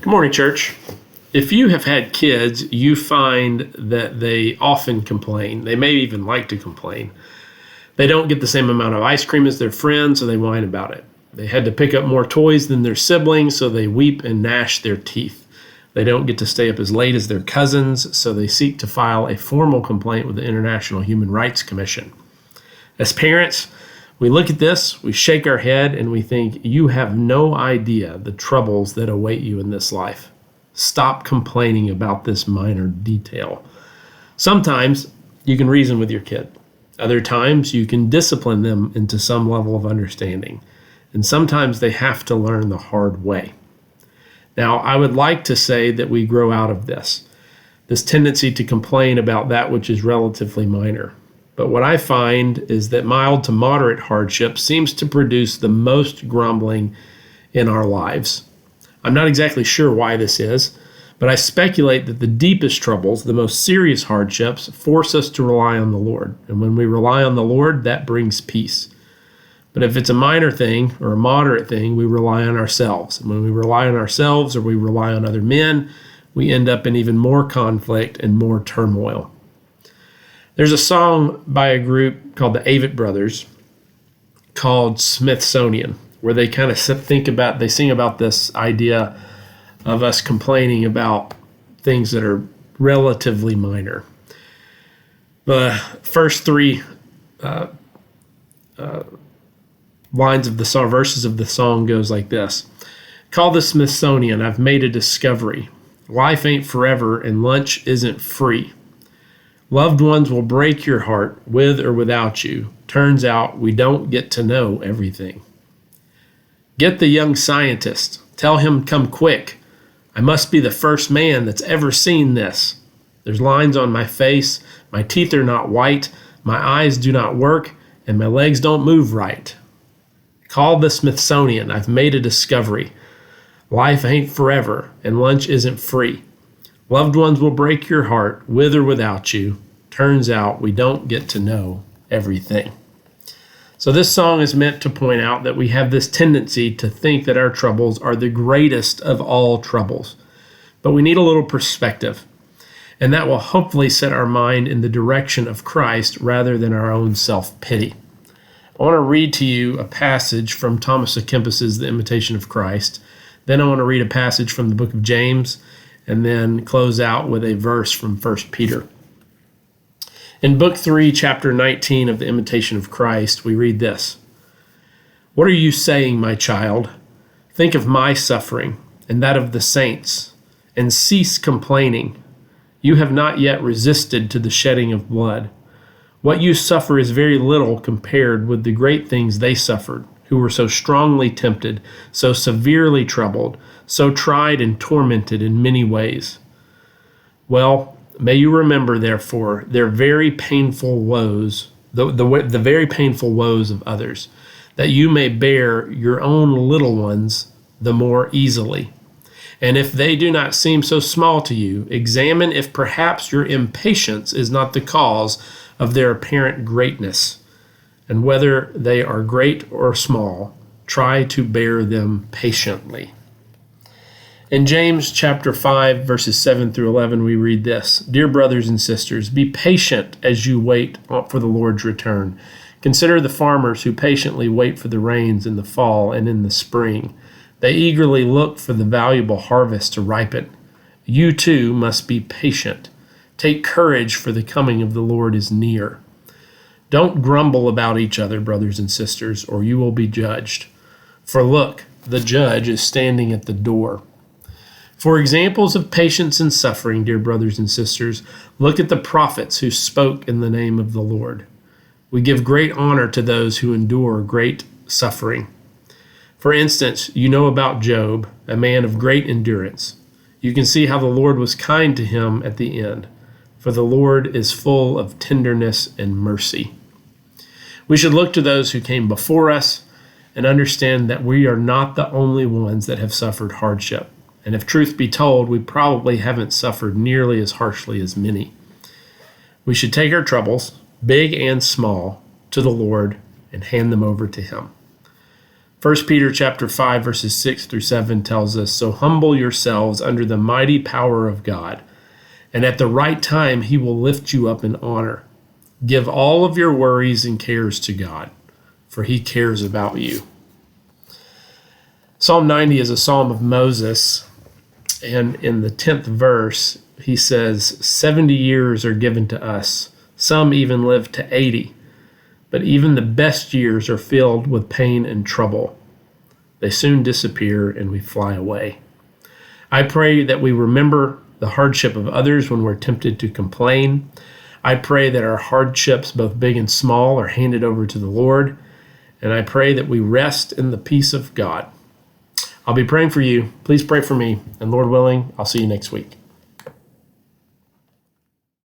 Good morning, church. If you have had kids, you find that they often complain. They may even like to complain. They don't get the same amount of ice cream as their friends, so they whine about it. They had to pick up more toys than their siblings, so they weep and gnash their teeth. They don't get to stay up as late as their cousins, so they seek to file a formal complaint with the International Human Rights Commission. As parents, we look at this, we shake our head, and we think, you have no idea the troubles that await you in this life. Stop complaining about this minor detail. Sometimes you can reason with your kid. Other times you can discipline them into some level of understanding. And sometimes they have to learn the hard way. Now, I would like to say that we grow out of this tendency to complain about that which is relatively minor. But what I find is that mild to moderate hardship seems to produce the most grumbling in our lives. I'm not exactly sure why this is, but I speculate that the deepest troubles, the most serious hardships, force us to rely on the Lord. And when we rely on the Lord, that brings peace. But if it's a minor thing or a moderate thing, we rely on ourselves. And when we rely on ourselves or we rely on other men, we end up in even more conflict and more turmoil. There's a song by a group called the Avett Brothers called Smithsonian, where they kind of they sing about this idea of us complaining about things that are relatively minor. The first three lines of the song, verses of the song goes like this. Call the Smithsonian, I've made a discovery. Life ain't forever and lunch isn't free. Loved ones will break your heart with or without you. Turns out we don't get to know everything. Get the young scientist. Tell him come quick. I must be the first man that's ever seen this. There's lines on my face. My teeth are not white. My eyes do not work. And my legs don't move right. Call the Smithsonian. I've made a discovery. Life ain't forever and lunch isn't free. Loved ones will break your heart with or without you. Turns out we don't get to know everything. So this song is meant to point out that we have this tendency to think that our troubles are the greatest of all troubles. But we need a little perspective, and that will hopefully set our mind in the direction of Christ rather than our own self-pity. I want to read to you a passage from Thomas à Kempis's The Imitation of Christ. Then I want to read a passage from the book of James, and then close out with a verse from 1 Peter. In Book 3, Chapter 19 of The Imitation of Christ, we read this. What are you saying, my child? Think of my suffering and that of the saints, and cease complaining. You have not yet resisted to the shedding of blood. What you suffer is very little compared with the great things they suffered, who were so strongly tempted, so severely troubled, so tried and tormented in many ways. Well, may you remember, therefore, their very painful woes, the very painful woes of others, that you may bear your own little ones the more easily. And if they do not seem so small to you, examine if perhaps your impatience is not the cause of their apparent greatness. And whether they are great or small, try to bear them patiently. In James chapter 5, verses 7 through 11, we read this. Dear brothers and sisters, be patient as you wait for the Lord's return. Consider the farmers who patiently wait for the rains in the fall and in the spring. They eagerly look for the valuable harvest to ripen. You too must be patient. Take courage, for the coming of the Lord is near. Don't grumble about each other, brothers and sisters, or you will be judged. For look, the judge is standing at the door. For examples of patience and suffering, dear brothers and sisters, look at the prophets who spoke in the name of the Lord. We give great honor to those who endure great suffering. For instance, you know about Job, a man of great endurance. You can see how the Lord was kind to him at the end, for the Lord is full of tenderness and mercy. We should look to those who came before us and understand that we are not the only ones that have suffered hardship. And if truth be told, we probably haven't suffered nearly as harshly as many. We should take our troubles, big and small, to the Lord and hand them over to Him. 1 Peter chapter 5, verses 6 through 7 tells us, "So humble yourselves under the mighty power of God, and at the right time he will lift you up in honor. Give all of your worries and cares to God, for he cares about you." Psalm 90 is a psalm of Moses, and in the 10th verse, he says, 70 years are given to us. Some even live to 80. But even the best years are filled with pain and trouble. They soon disappear and we fly away. I pray that we remember the hardship of others when we're tempted to complain. I pray that our hardships, both big and small, are handed over to the Lord. And I pray that we rest in the peace of God. I'll be praying for you. Please pray for me. And Lord willing, I'll see you next week.